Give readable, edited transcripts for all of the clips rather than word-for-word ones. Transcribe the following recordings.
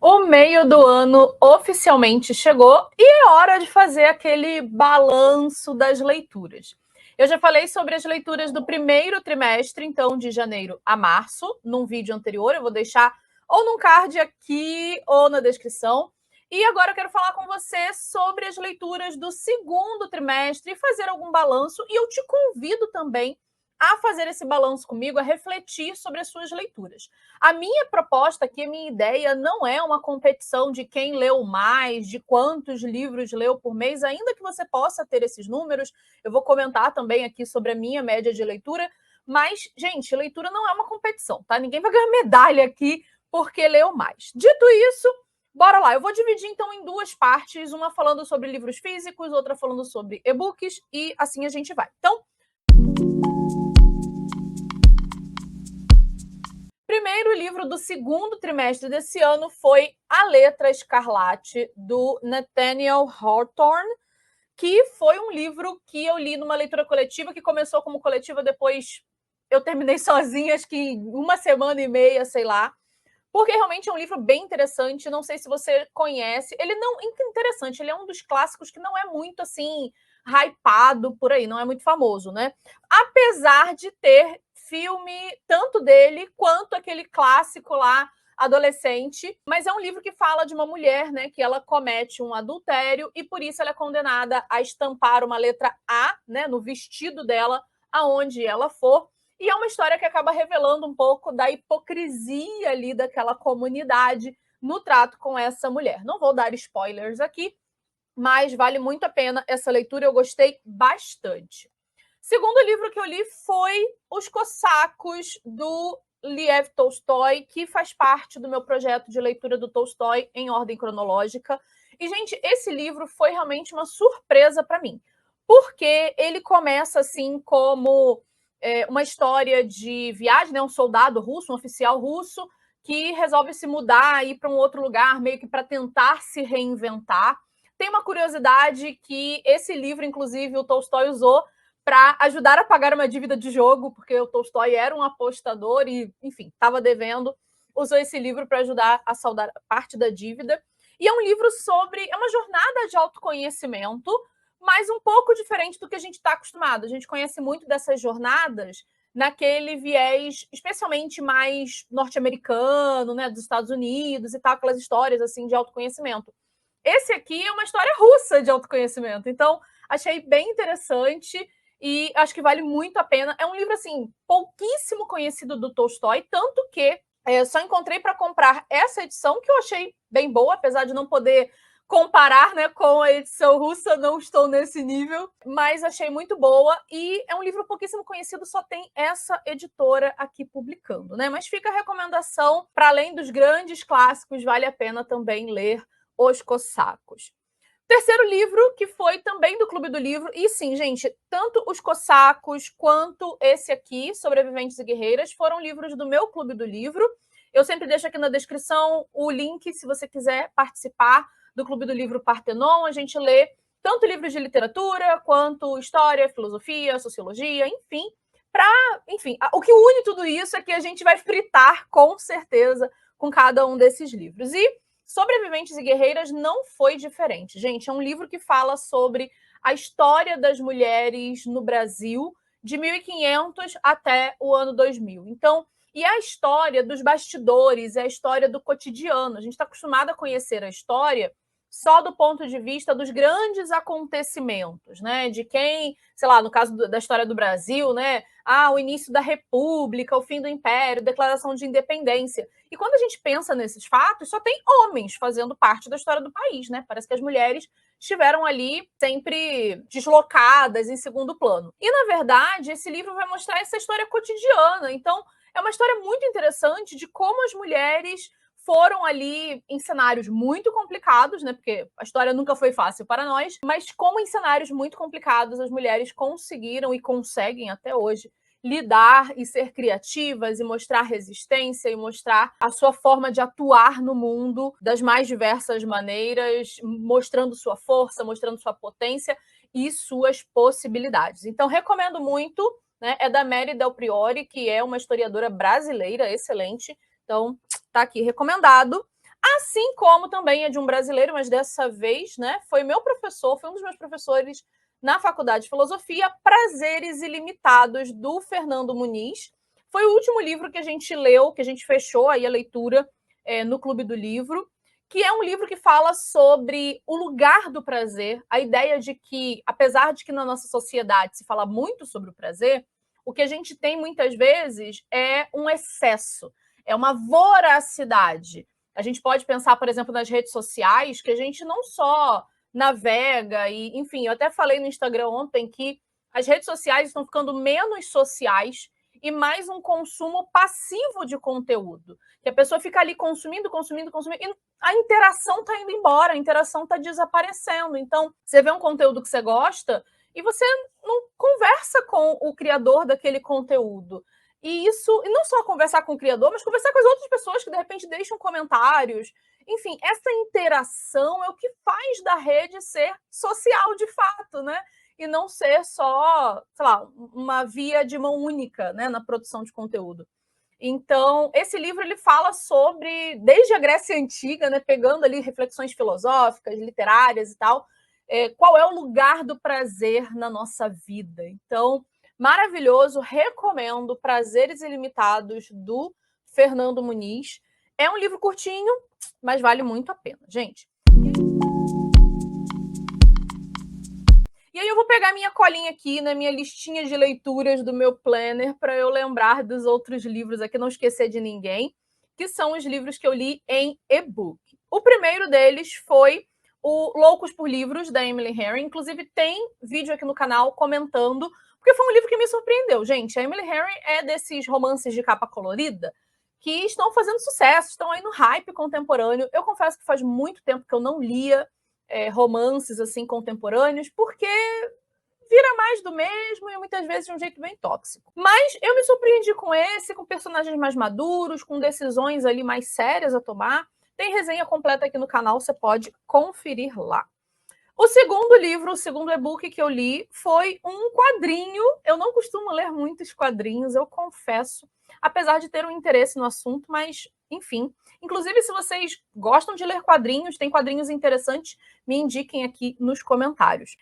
O meio do ano oficialmente chegou e é hora de fazer aquele balanço das leituras. Eu já falei sobre as leituras do primeiro trimestre, então de janeiro a março, num vídeo anterior. Eu vou deixar ou num card aqui ou na descrição. E agora eu quero falar com você sobre as leituras do segundo trimestre e fazer algum balanço. E eu te convido também a fazer esse balanço comigo, a refletir sobre as suas leituras. A minha proposta aqui, a minha ideia não é uma competição de quem leu mais, de quantos livros leu por mês, ainda que você possa ter esses números. Eu vou comentar também aqui sobre a minha média de leitura, mas, gente, leitura não é uma competição, tá? Ninguém vai ganhar medalha aqui porque leu mais. Dito isso, bora lá. Eu vou dividir, então, em duas partes, uma falando sobre livros físicos, outra falando sobre e-books, e assim a gente vai. Então, primeiro livro do segundo trimestre desse ano foi A Letra Escarlate, do Nathaniel Hawthorne, que foi um livro que eu li numa leitura coletiva, que começou como coletiva, depois eu terminei sozinha, acho que em uma semana e meia, sei lá, porque realmente é um livro bem interessante. Não sei se você conhece, ele não é interessante, ele é um dos clássicos que não é muito assim hypado por aí, não é muito famoso, né? Apesar de ter filme tanto dele quanto aquele clássico lá adolescente, mas é um livro que fala de uma mulher, né, que ela comete um adultério e por isso ela é condenada a estampar uma letra A, né, no vestido dela, aonde ela for. E é uma história que acaba revelando um pouco da hipocrisia ali daquela comunidade no trato com essa mulher. Não vou dar spoilers aqui, mas vale muito a pena essa leitura, eu gostei bastante. Segundo livro que eu li foi Os Cossacos, do Lev Tolstói, que faz parte do meu projeto de leitura do Tolstói em ordem cronológica. E, gente, esse livro foi realmente uma surpresa para mim, porque ele começa assim como uma história de viagem, né? Um soldado russo, um oficial russo, que resolve se mudar e ir para um outro lugar, meio que para tentar se reinventar. Tem uma curiosidade que esse livro, inclusive, o Tolstói usou para ajudar a pagar uma dívida de jogo, porque o Tolstói era um apostador e, enfim, estava devendo, usou esse livro para ajudar a saldar parte da dívida. E é um livro sobre, é uma jornada de autoconhecimento, mas um pouco diferente do que a gente está acostumado. A gente conhece muito dessas jornadas naquele viés, especialmente mais norte-americano, né, dos Estados Unidos e tal, aquelas histórias assim de autoconhecimento. Esse aqui é uma história russa de autoconhecimento, então achei bem interessante e acho que vale muito a pena. É um livro, assim, pouquíssimo conhecido do Tolstói, tanto que só encontrei para comprar essa edição, que eu achei bem boa, apesar de não poder comparar, né, com a edição russa, não estou nesse nível, mas achei muito boa. E é um livro pouquíssimo conhecido, só tem essa editora aqui publicando, né? Mas fica a recomendação, para além dos grandes clássicos, vale a pena também ler Os Cossacos. Terceiro livro, que foi também do Clube do Livro. E sim, gente, tanto Os Cossacos quanto esse aqui, Sobreviventes e Guerreiras, foram livros do meu Clube do Livro. Eu sempre deixo aqui na descrição o link, se você quiser participar do Clube do Livro Partenon. A gente lê tanto livros de literatura, quanto história, filosofia, sociologia, enfim. O que une tudo isso é que a gente vai fritar, com certeza, com cada um desses livros. E Sobreviventes e Guerreiras não foi diferente. Gente, é um livro que fala sobre a história das mulheres no Brasil de 1500 até o ano 2000. Então, e a história dos bastidores, é a história do cotidiano. A gente está acostumado a conhecer a história só do ponto de vista dos grandes acontecimentos, né? De quem, sei lá, no caso da história do Brasil, né? O início da República, o fim do Império, declaração de independência. E quando a gente pensa nesses fatos, só tem homens fazendo parte da história do país, né? Parece que as mulheres estiveram ali sempre deslocadas em segundo plano. E, na verdade, esse livro vai mostrar essa história cotidiana. Então, é uma história muito interessante de como as mulheres foram ali em cenários muito complicados, né? Porque a história nunca foi fácil para nós, mas como em cenários muito complicados as mulheres conseguiram e conseguem até hoje lidar e ser criativas e mostrar resistência e mostrar a sua forma de atuar no mundo das mais diversas maneiras, mostrando sua força, mostrando sua potência e suas possibilidades. Então, recomendo muito, né? É da Mary Del Priore, que é uma historiadora brasileira excelente. Então, tá aqui recomendado. Assim como também é de um brasileiro, mas dessa vez, né, foi meu professor, foi um dos meus professores na faculdade de filosofia, Prazeres Ilimitados, do Fernando Muniz. Foi o último livro que a gente leu, que a gente fechou aí a leitura no Clube do Livro, que é um livro que fala sobre o lugar do prazer, a ideia de que, apesar de que na nossa sociedade se fala muito sobre o prazer, o que a gente tem muitas vezes é um excesso, é uma voracidade. A gente pode pensar, por exemplo, nas redes sociais, que a gente não só navega e, enfim, eu até falei no Instagram ontem que as redes sociais estão ficando menos sociais e mais um consumo passivo de conteúdo. Que a pessoa fica ali consumindo, e a interação está indo embora, a interação está desaparecendo. Então, você vê um conteúdo que você gosta e você não conversa com o criador daquele conteúdo. E isso, e não só conversar com o criador, mas conversar com as outras pessoas que de repente deixam comentários. Enfim, essa interação é o que faz da rede ser social de fato, né? E não ser só, sei lá, uma via de mão única, né, na produção de conteúdo. Então, esse livro ele fala sobre, desde a Grécia Antiga, né, pegando ali reflexões filosóficas, literárias e tal, qual é o lugar do prazer na nossa vida. Então, maravilhoso, recomendo Prazeres Ilimitados, do Fernando Muniz. É um livro curtinho, mas vale muito a pena, gente. E aí eu vou pegar minha colinha aqui na minha listinha de leituras do meu planner para eu lembrar dos outros livros aqui, não esquecer de ninguém, que são os livros que eu li em e-book. O primeiro deles foi o Loucos por Livros, da Emily Henry. Inclusive tem vídeo aqui no canal comentando, porque foi um livro que me surpreendeu. Gente, a Emily Henry é desses romances de capa colorida que estão fazendo sucesso, estão aí no hype contemporâneo. Eu confesso que faz muito tempo que eu não lia romances assim contemporâneos, porque vira mais do mesmo e muitas vezes de um jeito bem tóxico. Mas eu me surpreendi com esse, com personagens mais maduros, com decisões ali mais sérias a tomar. Tem resenha completa aqui no canal, você pode conferir lá. O segundo livro, o segundo e-book que eu li foi um quadrinho. Eu não costumo ler muitos quadrinhos, eu confesso, apesar de ter um interesse no assunto, mas enfim. Inclusive, se vocês gostam de ler quadrinhos, tem quadrinhos interessantes, me indiquem aqui nos comentários.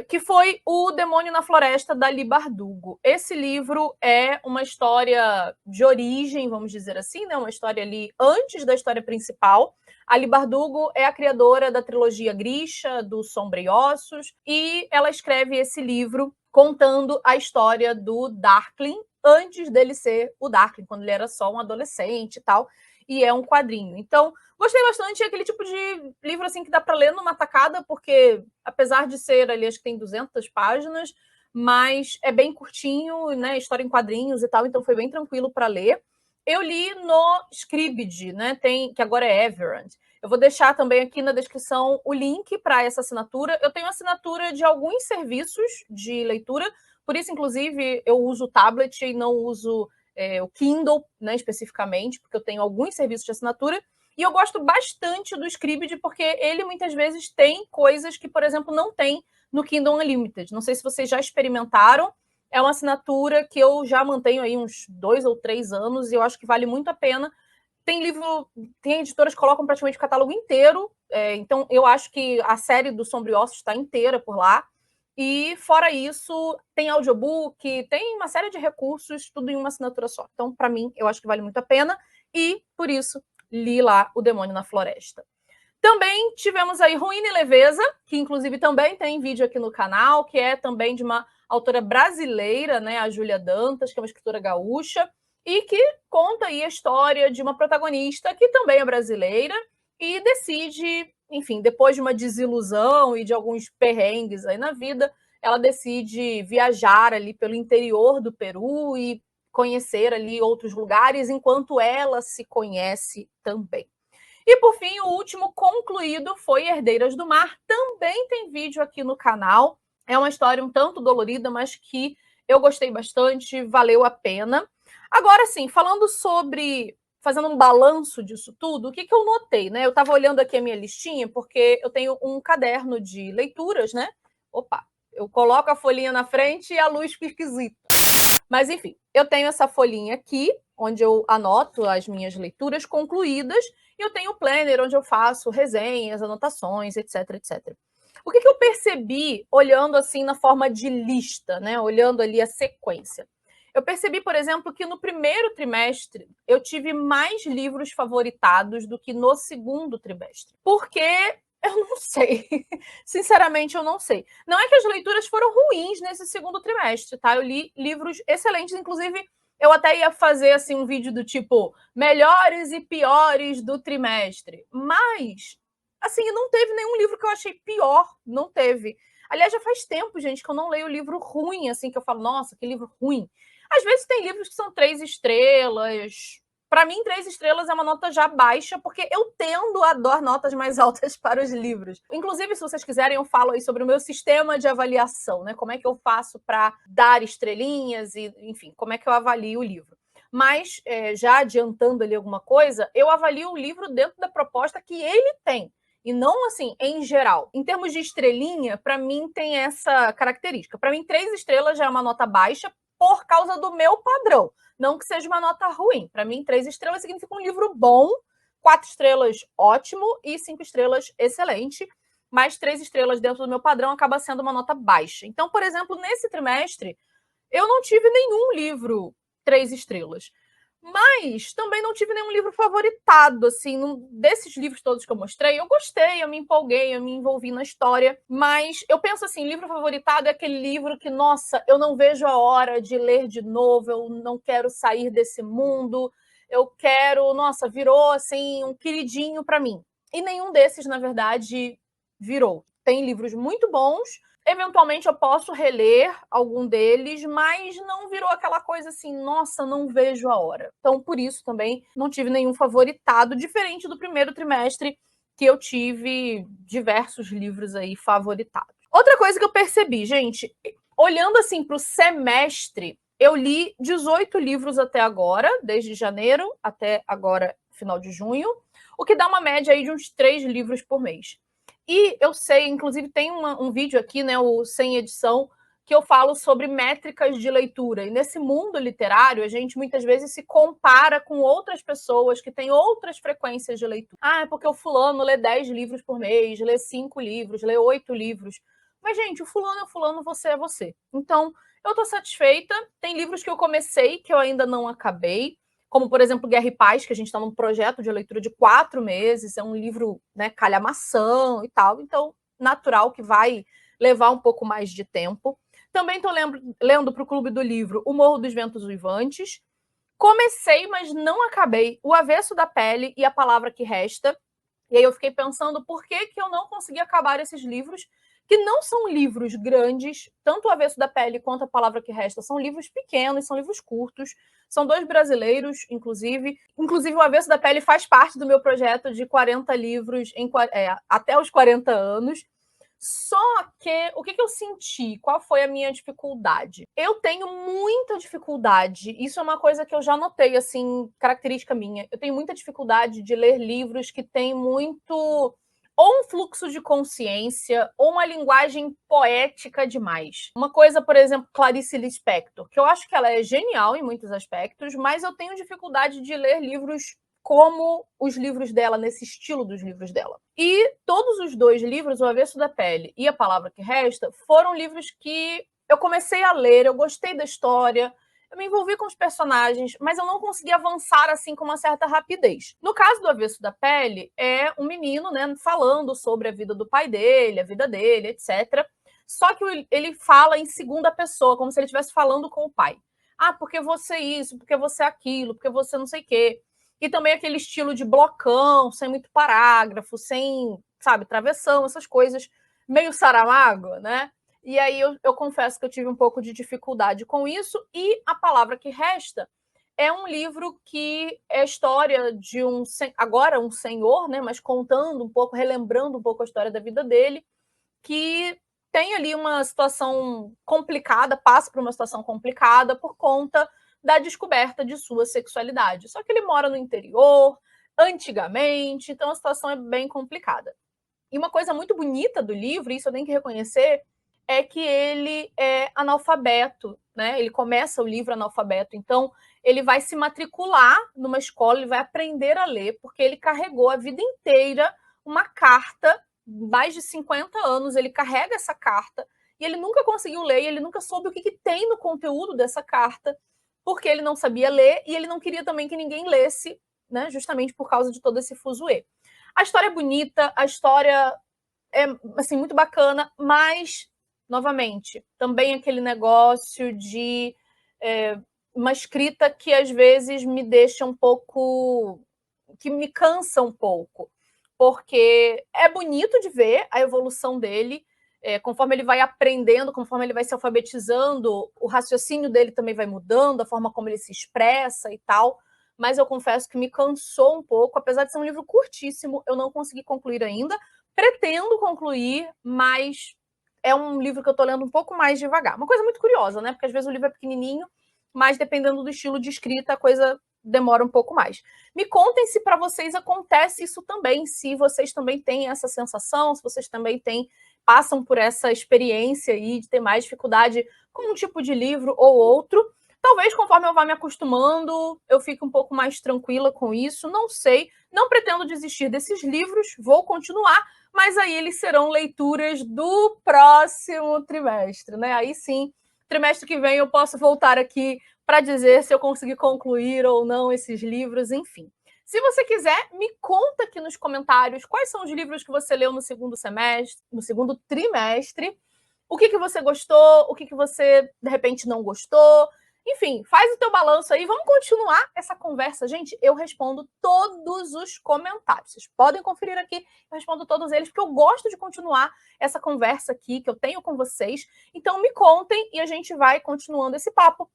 Que foi O Demônio na Floresta, da Leigh Bardugo. Esse livro é uma história de origem, vamos dizer assim, né? Uma história ali antes da história principal. A Leigh Bardugo é a criadora da trilogia Grisha, do Sombra e Ossos, e ela escreve esse livro contando a história do Darkling, antes dele ser o Darkling, quando ele era só um adolescente e tal, e é um quadrinho. Então, gostei bastante, é aquele tipo de livro assim que dá para ler numa tacada, porque apesar de ser ali, acho que tem 200 páginas, mas é bem curtinho, né, história em quadrinhos e tal, então foi bem tranquilo para ler. Eu li no Scribd, né, que agora é Everand. Eu vou deixar também aqui na descrição o link para essa assinatura. Eu tenho assinatura de alguns serviços de leitura, por isso, inclusive, eu uso o tablet e não uso o Kindle, né, especificamente, porque eu tenho alguns serviços de assinatura. E eu gosto bastante do Scribd, porque ele muitas vezes tem coisas que, por exemplo, não tem no Kindle Unlimited. Não sei se vocês já experimentaram. É uma assinatura que eu já mantenho aí uns 2 ou 3 anos e eu acho que vale muito a pena. Tem editoras que colocam praticamente o catálogo inteiro, então eu acho que a série do Sombra e Ossos está inteira por lá. E fora isso, tem audiobook, tem uma série de recursos, tudo em uma assinatura só. Então, para mim, eu acho que vale muito a pena e, por isso, li lá O Demônio na Floresta. Também tivemos aí Ruína e Leveza, que inclusive também tem vídeo aqui no canal, que é também de uma autora brasileira, né, a Júlia Dantas, que é uma escritora gaúcha, e que conta aí a história de uma protagonista que também é brasileira e decide, enfim, depois de uma desilusão e de alguns perrengues aí na vida, ela decide viajar ali pelo interior do Peru e conhecer ali outros lugares, enquanto ela se conhece também. E, por fim, o último concluído foi Herdeiras do Mar. Também tem vídeo aqui no canal. É uma história um tanto dolorida, mas que eu gostei bastante, valeu a pena. Agora, sim, falando sobre... fazendo um balanço disso tudo, o que eu notei, né? Eu estava olhando aqui a minha listinha, porque eu tenho um caderno de leituras, né? Opa, eu coloco a folhinha na frente e a luz fica esquisita. Mas, enfim, eu tenho essa folhinha aqui, onde eu anoto as minhas leituras concluídas, E eu tenho o planner, onde eu faço resenhas, anotações, etc, etc. O que eu percebi olhando assim na forma de lista, né? Olhando ali a sequência. Eu percebi, por exemplo, que no primeiro trimestre eu tive mais livros favoritados do que no segundo trimestre. Porque eu não sei. Sinceramente, eu não sei. Não é que as leituras foram ruins nesse segundo trimestre, tá? Eu li livros excelentes, inclusive eu até ia fazer assim um vídeo do tipo melhores e piores do trimestre, mas assim, não teve nenhum livro que eu achei pior, não teve. Aliás, já faz tempo, gente, que eu não leio livro ruim, assim, que eu falo, nossa, que livro ruim. Às vezes tem livros que são 3 estrelas. Para mim, 3 estrelas é uma nota já baixa, porque eu tendo a dar notas mais altas para os livros. Inclusive, se vocês quiserem, eu falo aí sobre o meu sistema de avaliação, né? Como é que eu faço para dar estrelinhas e, enfim, como é que eu avalio o livro. Mas, já adiantando ali alguma coisa, eu avalio o livro dentro da proposta que ele tem. E não, assim, em geral. Em termos de estrelinha, para mim tem essa característica. Para mim, 3 estrelas já é uma nota baixa por causa do meu padrão. Não que seja uma nota ruim. Para mim, 3 estrelas significa um livro bom, 4 estrelas ótimo e 5 estrelas excelente. Mas 3 estrelas dentro do meu padrão acaba sendo uma nota baixa. Então, por exemplo, nesse trimestre, eu não tive nenhum livro 3 estrelas. Mas também não tive nenhum livro favoritado, assim, desses livros todos que eu mostrei. Eu gostei, eu me empolguei, eu me envolvi na história. Mas eu penso assim, livro favoritado é aquele livro que, nossa, eu não vejo a hora de ler de novo, eu não quero sair desse mundo, eu quero, nossa, virou, assim, um queridinho para mim. E nenhum desses, na verdade, virou. Tem livros muito bons, eventualmente eu posso reler algum deles, mas não virou aquela coisa assim, nossa, não vejo a hora. Então, por isso também não tive nenhum favoritado, diferente do primeiro trimestre, que eu tive diversos livros aí favoritados. Outra coisa que eu percebi, gente, olhando assim para o semestre, eu li 18 livros até agora, desde janeiro até agora, final de junho, o que dá uma média aí de uns 3 livros por mês. E eu sei, inclusive tem um vídeo aqui, né, o Sem Edição, que eu falo sobre métricas de leitura. E nesse mundo literário, a gente muitas vezes se compara com outras pessoas que têm outras frequências de leitura. Ah, é porque o fulano lê 10 livros por mês, lê 5 livros, lê 8 livros. Mas, gente, o fulano é o fulano, você é você. Então, eu tô satisfeita. Tem livros que eu comecei que eu ainda não acabei, como, por exemplo, Guerra e Paz, que a gente está num projeto de leitura de 4 meses, é um livro, né, calhamação e tal, então, natural que vai levar um pouco mais de tempo. Também estou lendo para o Clube do Livro O Morro dos Ventos Uivantes. Comecei, mas não acabei, O Avesso da Pele e A Palavra que Resta. E aí eu fiquei pensando por que eu não consegui acabar esses livros, que não são livros grandes, tanto O Avesso da Pele quanto A Palavra que Resta são livros pequenos, são livros curtos, são 2 brasileiros, inclusive. Inclusive, O Avesso da Pele faz parte do meu projeto de 40 livros até os 40 anos. Só que o que eu senti? Qual foi a minha dificuldade? Eu tenho muita dificuldade, isso é uma coisa que eu já notei, assim, característica minha. Eu tenho muita dificuldade de ler livros que têm muito ou um fluxo de consciência ou uma linguagem poética demais. Uma coisa, por exemplo, Clarice Lispector, que eu acho que ela é genial em muitos aspectos, mas eu tenho dificuldade de ler livros como os livros dela, nesse estilo dos livros dela. E todos os 2 livros, O Avesso da Pele e A Palavra que Resta, foram livros que eu comecei a ler, eu gostei da história, eu me envolvi com os personagens, mas eu não consegui avançar assim com uma certa rapidez. No caso do Avesso da Pele, é um menino, né, falando sobre a vida do pai dele, a vida dele, etc. Só que ele fala em segunda pessoa, como se ele estivesse falando com o pai. Ah, porque você isso, porque você aquilo, porque você não sei o quê. E também aquele estilo de blocão, sem muito parágrafo, sem, sabe, travessão, essas coisas, meio Saramago, né? E aí eu confesso que eu tive um pouco de dificuldade com isso. E A Palavra que Resta é um livro que é a história de agora um senhor, né? Mas contando um pouco, relembrando um pouco a história da vida dele, que tem ali uma situação complicada, passa por uma situação complicada por conta da descoberta de sua sexualidade. Só que ele mora no interior, antigamente, então a situação é bem complicada. E uma coisa muito bonita do livro, isso eu tenho que reconhecer, é que ele é analfabeto, né? Ele começa o livro analfabeto, então ele vai se matricular numa escola, ele vai aprender a ler, porque ele carregou a vida inteira uma carta, mais de 50 anos, ele carrega essa carta, e ele nunca conseguiu ler, e ele nunca soube o que tem no conteúdo dessa carta, porque ele não sabia ler, e ele não queria também que ninguém lesse, né? Justamente por causa de todo esse fuzuê. A história é bonita, a história é assim, muito bacana, mas, novamente, também aquele negócio de uma escrita que às vezes me deixa um pouco, que me cansa um pouco, porque é bonito de ver a evolução dele, conforme ele vai aprendendo, conforme ele vai se alfabetizando, o raciocínio dele também vai mudando, a forma como ele se expressa e tal, mas eu confesso que me cansou um pouco, apesar de ser um livro curtíssimo, eu não consegui concluir ainda, pretendo concluir, mas é um livro que eu estou lendo um pouco mais devagar. Uma coisa muito curiosa, né? Porque às vezes o livro é pequenininho, mas dependendo do estilo de escrita, a coisa demora um pouco mais. Me contem se para vocês acontece isso também, se vocês também têm essa sensação, se vocês também passam por essa experiência aí de ter mais dificuldade com um tipo de livro ou outro. Talvez conforme eu vá me acostumando, eu fique um pouco mais tranquila com isso, não sei. Não pretendo desistir desses livros, vou continuar, mas aí eles serão leituras do próximo trimestre, né? Aí sim, trimestre que vem eu posso voltar aqui para dizer se eu consegui concluir ou não esses livros, enfim. Se você quiser, me conta aqui nos comentários quais são os livros que você leu no segundo semestre, no segundo trimestre, o que você gostou, o que você, de repente, não gostou. Enfim, faz o teu balanço aí. Vamos continuar essa conversa. Gente, eu respondo todos os comentários. Vocês podem conferir aqui, eu respondo todos eles, porque eu gosto de continuar essa conversa aqui que eu tenho com vocês. Então, me contem e a gente vai continuando esse papo.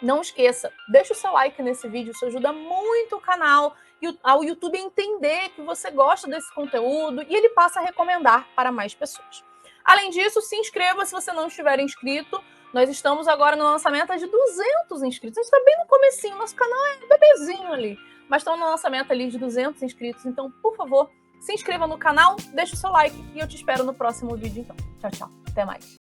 Não esqueça, deixa o seu like nesse vídeo, isso ajuda muito o canal e ao YouTube a entender que você gosta desse conteúdo e ele passa a recomendar para mais pessoas. Além disso, se inscreva se você não estiver inscrito. Nós estamos agora no lançamento de 200 inscritos. A gente está bem no comecinho, nosso canal é bebezinho ali. Mas estamos no lançamento ali de 200 inscritos. Então, por favor, se inscreva no canal, deixa o seu like e eu te espero no próximo vídeo então. Tchau, tchau. Até mais.